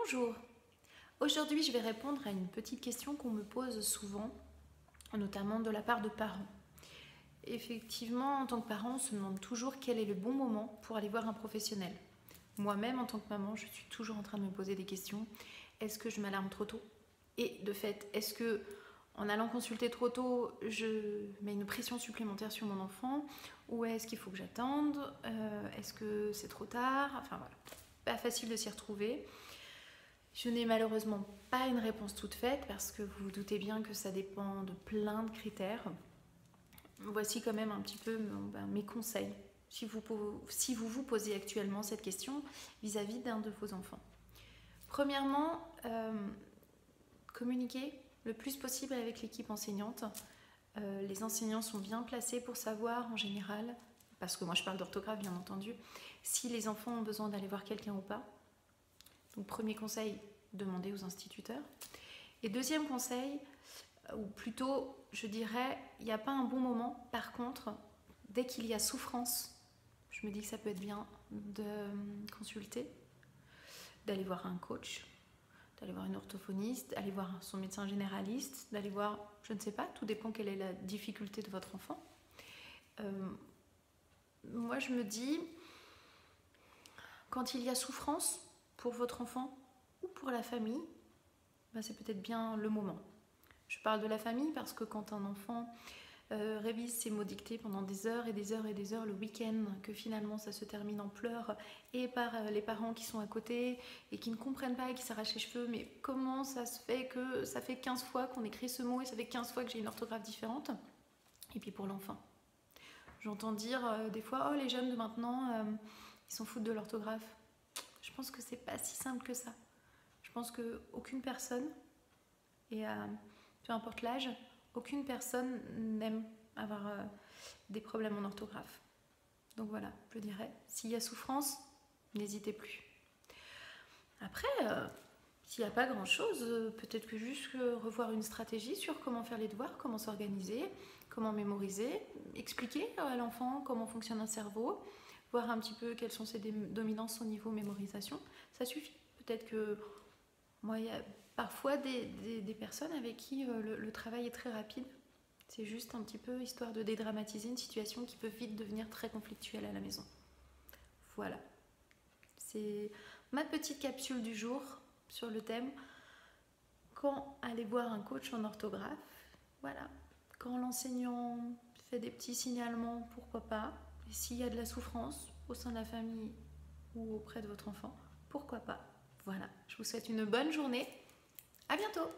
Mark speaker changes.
Speaker 1: Bonjour, aujourd'hui je vais répondre à une petite question qu'on me pose souvent, notamment de la part de parents. Effectivement, en tant que parent, on se demande toujours quel est le bon moment pour aller voir un professionnel. Moi-même, en tant que maman, je suis toujours en train de me poser des questions. Est-ce que je m'alarme trop tôt? Et de fait, est-ce que en allant consulter trop tôt, je mets une pression supplémentaire sur mon enfant? Ou est-ce qu'il faut que j'attende? Est-ce que c'est trop tard? Enfin voilà, pas facile de s'y retrouver. Je n'ai malheureusement pas une réponse toute faite parce que vous vous doutez bien que ça dépend de plein de critères. Voici quand même un petit peu mes conseils si vous vous posez actuellement cette question vis-à-vis d'un de vos enfants. Premièrement, communiquez le plus possible avec l'équipe enseignante. Les enseignants sont bien placés pour savoir en général, parce que moi je parle d'orthographe bien entendu, si les enfants ont besoin d'aller voir quelqu'un ou pas. Donc premier conseil, demandez aux instituteurs. Et deuxième conseil, ou plutôt je dirais, il n'y a pas un bon moment. Par contre, dès qu'il y a souffrance, je me dis que ça peut être bien de consulter, d'aller voir un coach, d'aller voir une orthophoniste, d'aller voir son médecin généraliste, d'aller voir, je ne sais pas, tout dépend quelle est la difficulté de votre enfant. Moi je me dis, quand il y a souffrance pour votre enfant ou pour la famille, c'est peut-être bien le moment. Je parle de la famille parce que quand un enfant révise ses mots dictés pendant des heures et des heures et des heures le week-end, que finalement ça se termine en pleurs et par les parents qui sont à côté et qui ne comprennent pas et qui s'arrachent les cheveux, mais comment ça se fait que ça fait 15 fois qu'on écrit ce mot et ça fait 15 fois que j'ai une orthographe différente? Et puis pour l'enfant, j'entends dire des fois, oh les jeunes de maintenant, ils s'en foutent de l'orthographe. Je pense que c'est pas si simple que ça. Je pense qu'aucune personne, et peu importe l'âge, aucune personne n'aime avoir des problèmes en orthographe. Donc voilà, je dirais, s'il y a souffrance, n'hésitez plus. Après, s'il n'y a pas grand-chose, peut-être que juste revoir une stratégie sur comment faire les devoirs, comment s'organiser, comment mémoriser, expliquer à l'enfant comment fonctionne un cerveau, voir un petit peu quelles sont ses dominances au niveau mémorisation, ça suffit. Peut-être que moi, il y a parfois des personnes avec qui le travail est très rapide. C'est juste un petit peu histoire de dédramatiser une situation qui peut vite devenir très conflictuelle à la maison. Voilà. C'est ma petite capsule du jour sur le thème quand aller voir un coach en orthographe. Voilà. Quand l'enseignant fait des petits signalements, pourquoi pas. Et s'il y a de la souffrance au sein de la famille ou auprès de votre enfant, pourquoi pas. Voilà. Je vous souhaite une bonne journée. À bientôt!